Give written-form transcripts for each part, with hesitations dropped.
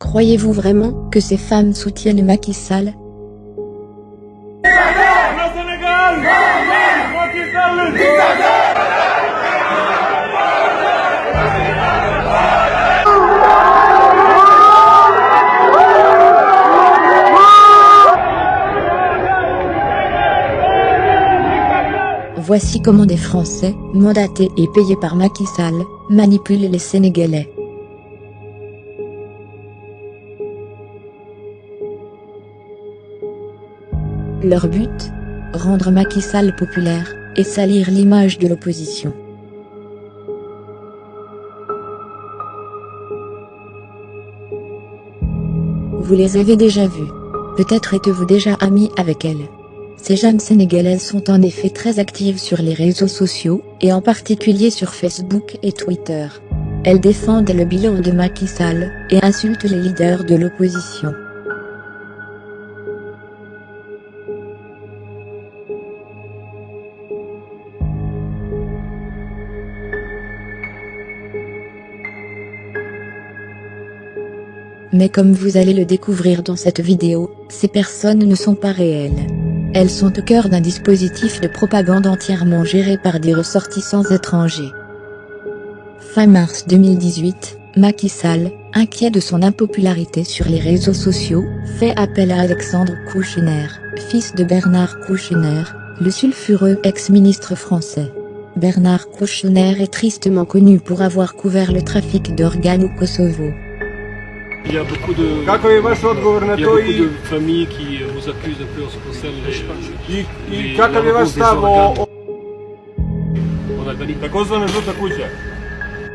Croyez-vous vraiment que ces femmes soutiennent Macky Sall? Voici comment des Français, mandatés et payés par Macky Sall, manipulent les Sénégalais. Leur but? Rendre Macky Sall populaire, et salir l'image de l'opposition. Vous les avez déjà vues. Peut-être êtes-vous déjà amis avec elles. Ces jeunes Sénégalaises sont en effet très actives sur les réseaux sociaux, et en particulier sur Facebook et Twitter. Elles défendent le bilan de Macky Sall, et insultent les leaders de l'opposition. Mais comme vous allez le découvrir dans cette vidéo, ces personnes ne sont pas réelles. Elles sont au cœur d'un dispositif de propagande entièrement géré par des ressortissants étrangers. Fin mars 2018, Macky Sall, inquiet de son impopularité sur les réseaux sociaux, fait appel à Alexandre Kouchner, fils de Bernard Kouchner, le sulfureux ex-ministre français. Bernard Kouchner est tristement connu pour avoir couvert le trafic d'organes au Kosovo. Il y a beaucoup de familles qui vous accusent un peu en ce qui concerne en Albanie.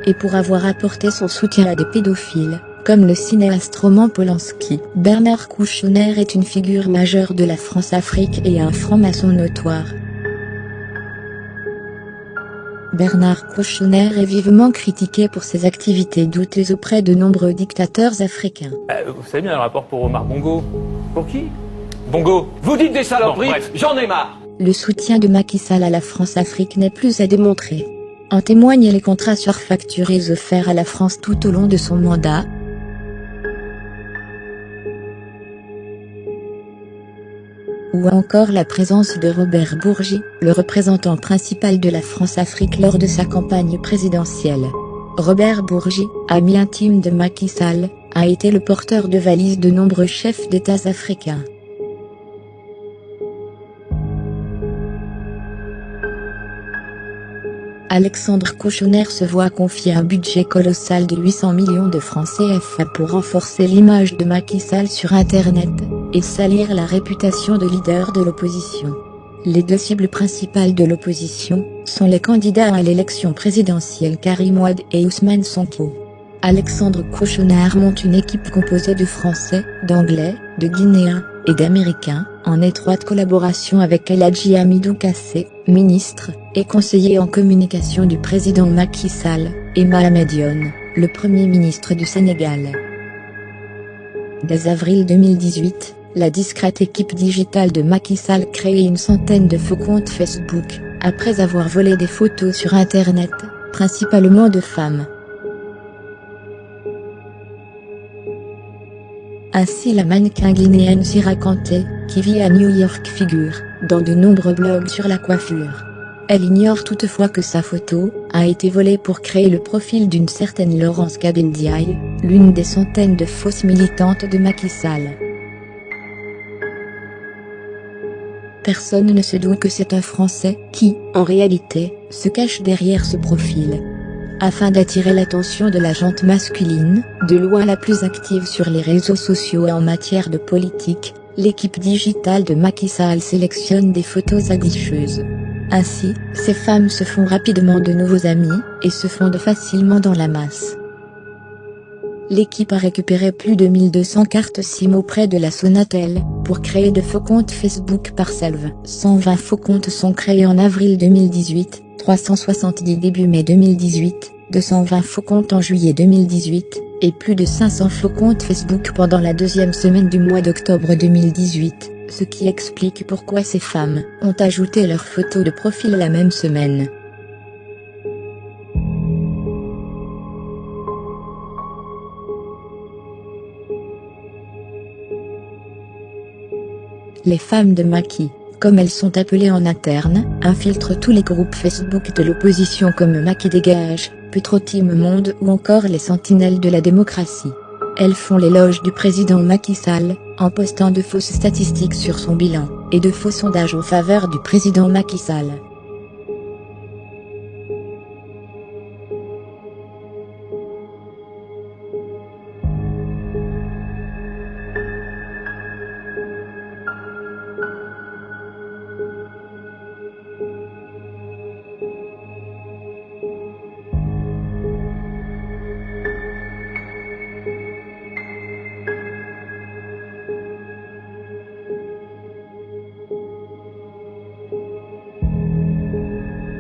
Et pour avoir apporté son soutien à des pédophiles, comme le cinéaste Roman Polanski, Bernard Kouchner est une figure majeure de la France-Afrique et un franc-maçon notoire. Bernard Kouchner est vivement critiqué pour ses activités douteuses auprès de nombreux dictateurs africains. Vous savez bien le rapport pour Omar Bongo. Pour qui? Bongo. Vous dites des saloperies, Bon, bref. j'en ai marre. Le soutien de Macky Sall à la France-Afrique n'est plus à démontrer. En témoignent les contrats surfacturés offerts à la France tout au long de son mandat. Ou encore la présence de Robert Bourgi, le représentant principal de la France-Afrique lors de sa campagne présidentielle. Robert Bourgi, ami intime de Macky Sall, a été le porteur de valises de nombreux chefs d'État africains. Alexandre Kouchner se voit confier un budget colossal de 800 millions de francs CFA pour renforcer l'image de Macky Sall sur Internet, et salir la réputation de leader de l'opposition. Les deux cibles principales de l'opposition sont les candidats à l'élection présidentielle Karim Wade et Ousmane Sonko. Alexandre Kouchner monte une équipe composée de Français, d'Anglais, de Guinéens et d'Américains, en étroite collaboration avec El Hadji Hamidou Kassé, ministre et conseiller en communication du président Macky Sall, et Mahamed Dionne, le Premier ministre du Sénégal. Dès avril 2018, la discrète équipe digitale de Macky Sall crée une centaine de faux comptes Facebook, après avoir volé des photos sur Internet, principalement de femmes. Ainsi la mannequin guinéenne Sira Kanté, qui vit à New York, figure dans de nombreux blogs sur la coiffure. Elle ignore toutefois que sa photo a été volée pour créer le profil d'une certaine Laurence Kabendiaï, l'une des centaines de fausses militantes de Macky Sall. Personne ne se doute que c'est un Français qui, en réalité, se cache derrière ce profil. Afin d'attirer l'attention de la gente masculine, de loin la plus active sur les réseaux sociaux et en matière de politique, l'équipe digitale de Macky Sall sélectionne des photos aguicheuses. Ainsi, ces femmes se font rapidement de nouveaux amis, et se fondent facilement dans la masse. L'équipe a récupéré plus de 1200 cartes SIM auprès de la Sonatel, pour créer de faux comptes Facebook par salve. 120 faux comptes sont créés en avril 2018, 370 début mai 2018, 220 faux comptes en juillet 2018, et plus de 500 faux comptes Facebook pendant la deuxième semaine du mois d'octobre 2018, ce qui explique pourquoi ces femmes ont ajouté leurs photos de profil la même semaine. Les femmes de Macky, comme elles sont appelées en interne, infiltrent tous les groupes Facebook de l'opposition comme Macky Dégage, Petro Team Monde ou encore les Sentinelles de la démocratie. Elles font l'éloge du président Macky Sall, en postant de fausses statistiques sur son bilan, et de faux sondages en faveur du président Macky Sall.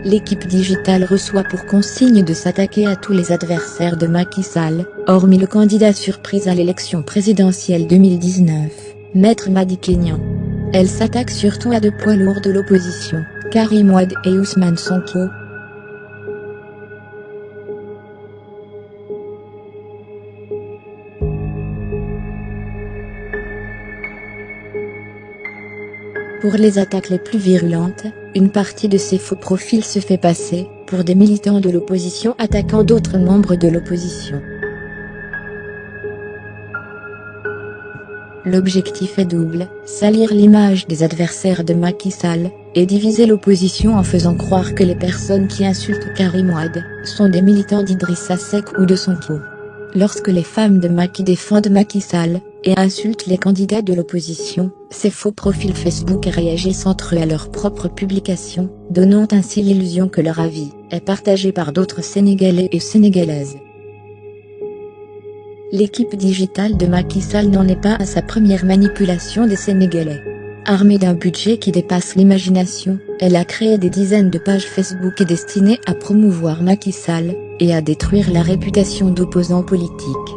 L'équipe digitale reçoit pour consigne de s'attaquer à tous les adversaires de Macky Sall, hormis le candidat surprise à l'élection présidentielle 2019, Maître Madické Niang. Elle s'attaque surtout à deux poids lourds de l'opposition, Karim Wade et Ousmane Sonko. Pour les attaques les plus virulentes, une partie de ces faux profils se fait passer pour des militants de l'opposition attaquant d'autres membres de l'opposition. L'objectif est double, salir l'image des adversaires de Macky Sall, et diviser l'opposition en faisant croire que les personnes qui insultent Karim Wade sont des militants d'Idrissa Seck ou de Sonko. Lorsque les femmes de Macky défendent Macky Sall, et insultent les candidats de l'opposition, ces faux profils Facebook réagissent entre eux à leurs propres publications, donnant ainsi l'illusion que leur avis est partagé par d'autres Sénégalais et Sénégalaises. L'équipe digitale de Macky Sall n'en est pas à sa première manipulation des Sénégalais. Armée d'un budget qui dépasse l'imagination, elle a créé des dizaines de pages Facebook destinées à promouvoir Macky Sall, et à détruire la réputation d'opposants politiques.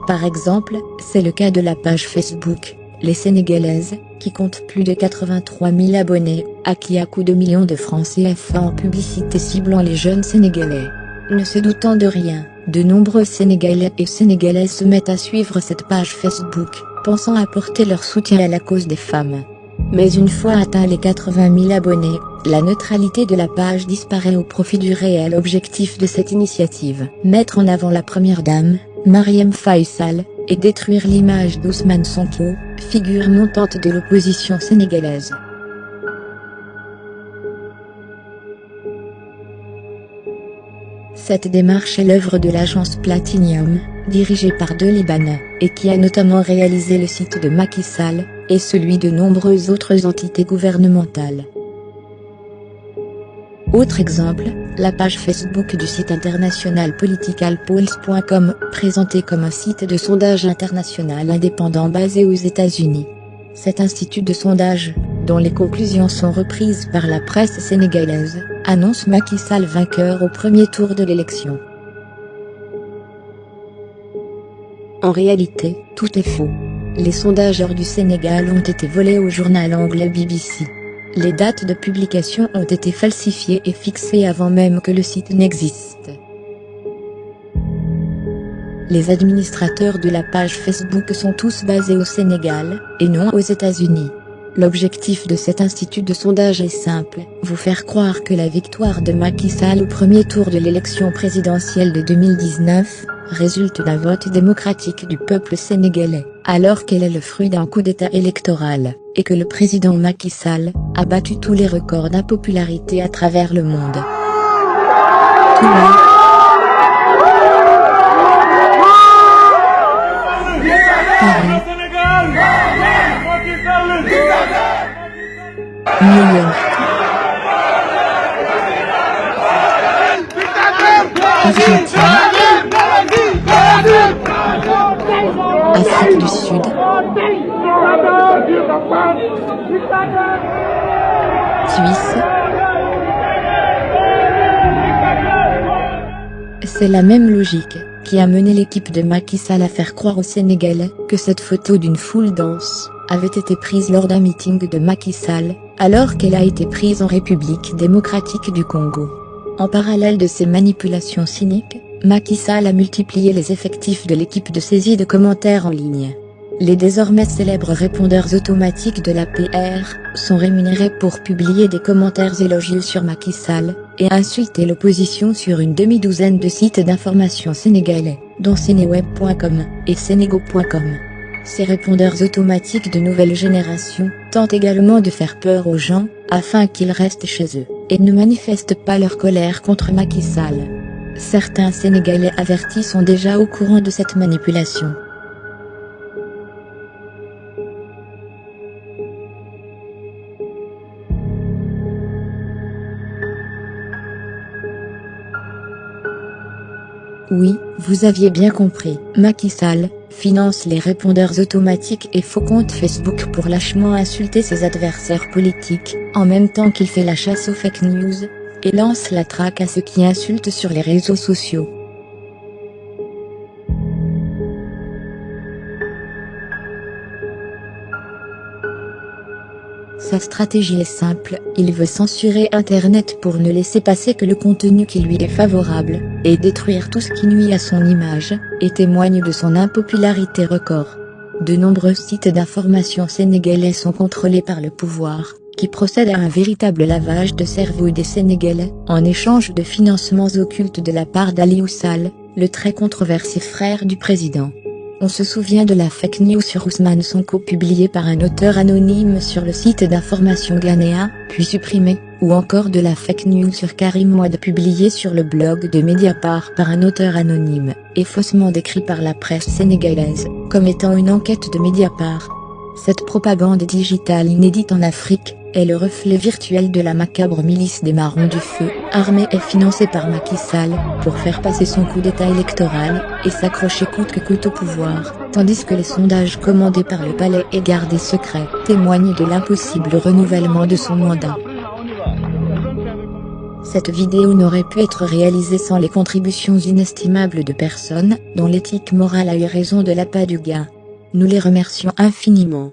Par exemple, c'est le cas de la page Facebook Les Sénégalaises, qui compte plus de 83 000 abonnés, à qui à coups de millions de francs CFA en publicité ciblant les jeunes Sénégalais. Ne se doutant de rien, de nombreux Sénégalais et Sénégalaises se mettent à suivre cette page Facebook, pensant apporter leur soutien à la cause des femmes. Mais une fois atteint les 80 000 abonnés, la neutralité de la page disparaît au profit du réel objectif de cette initiative, mettre en avant la première dame, Marième Faye Sall, et détruire l'image d'Ousmane Sonko, figure montante de l'opposition sénégalaise. Cette démarche est l'œuvre de l'agence Platinium, dirigée par deux Libanais, et qui a notamment réalisé le site de Macky Sall, et celui de nombreuses autres entités gouvernementales. Autre exemple, la page Facebook du site international politicalpolls.com, présentée comme un site de sondage international indépendant basé aux États-Unis. Cet institut de sondage, dont les conclusions sont reprises par la presse sénégalaise, annonce Macky Sall vainqueur au premier tour de l'élection. En réalité, tout est faux. Les sondages hors du Sénégal ont été volés au journal anglais BBC. Les dates de publication ont été falsifiées et fixées avant même que le site n'existe. Les administrateurs de la page Facebook sont tous basés au Sénégal, et non aux États-Unis. L'objectif de cet institut de sondage est simple, vous faire croire que la victoire de Macky Sall au premier tour de l'élection présidentielle de 2019, résulte d'un vote démocratique du peuple sénégalais, alors qu'elle est le fruit d'un coup d'État électoral, et que le président Macky Sall a battu tous les records d'impopularité à travers le monde. Tout le monde. New York. Argentine. Afrique du Sud. Suisse. C'est la même logique qui a mené l'équipe de Macky Sall à faire croire aux Sénégalais que cette photo d'une foule dense avait été prise lors d'un meeting de Macky Sall, alors qu'elle a été prise en République démocratique du Congo. En parallèle de ces manipulations cyniques, Macky Sall a multiplié les effectifs de l'équipe de saisie de commentaires en ligne. Les désormais célèbres répondeurs automatiques de l'APR sont rémunérés pour publier des commentaires élogieux sur Macky Sall et insulter l'opposition sur une demi-douzaine de sites d'information sénégalais, dont Seneweb.com et Senego.com. Ces répondeurs automatiques de nouvelle génération tentent également de faire peur aux gens, afin qu'ils restent chez eux, et ne manifestent pas leur colère contre Macky Sall. Certains Sénégalais avertis sont déjà au courant de cette manipulation. Oui, vous aviez bien compris, Macky Sall finance les répondeurs automatiques et faux comptes Facebook pour lâchement insulter ses adversaires politiques, en même temps qu'il fait la chasse aux fake news, et lance la traque à ceux qui insultent sur les réseaux sociaux. Sa stratégie est simple, il veut censurer Internet pour ne laisser passer que le contenu qui lui est favorable, et détruire tout ce qui nuit à son image, et témoigne de son impopularité record. De nombreux sites d'information sénégalais sont contrôlés par le pouvoir, qui procède à un véritable lavage de cerveau des Sénégalais, en échange de financements occultes de la part d'Aliou Sall, le très controversé frère du président. On se souvient de la fake news sur Ousmane Sonko publiée par un auteur anonyme sur le site d'information ghanéen, puis supprimée, ou encore de la fake news sur Karim Wade publiée sur le blog de Mediapart par un auteur anonyme, et faussement décrit par la presse sénégalaise, comme étant une enquête de Mediapart. Cette propagande digitale inédite en Afrique est le reflet virtuel de la macabre milice des Marrons du Feu, armée et financée par Macky Sall, pour faire passer son coup d'état électoral, et s'accrocher coûte que coûte au pouvoir, tandis que les sondages commandés par le palais et gardés secrets témoignent de l'impossible renouvellement de son mandat. Cette vidéo n'aurait pu être réalisée sans les contributions inestimables de personnes, dont l'éthique morale a eu raison de l'appât du gain. Nous les remercions infiniment.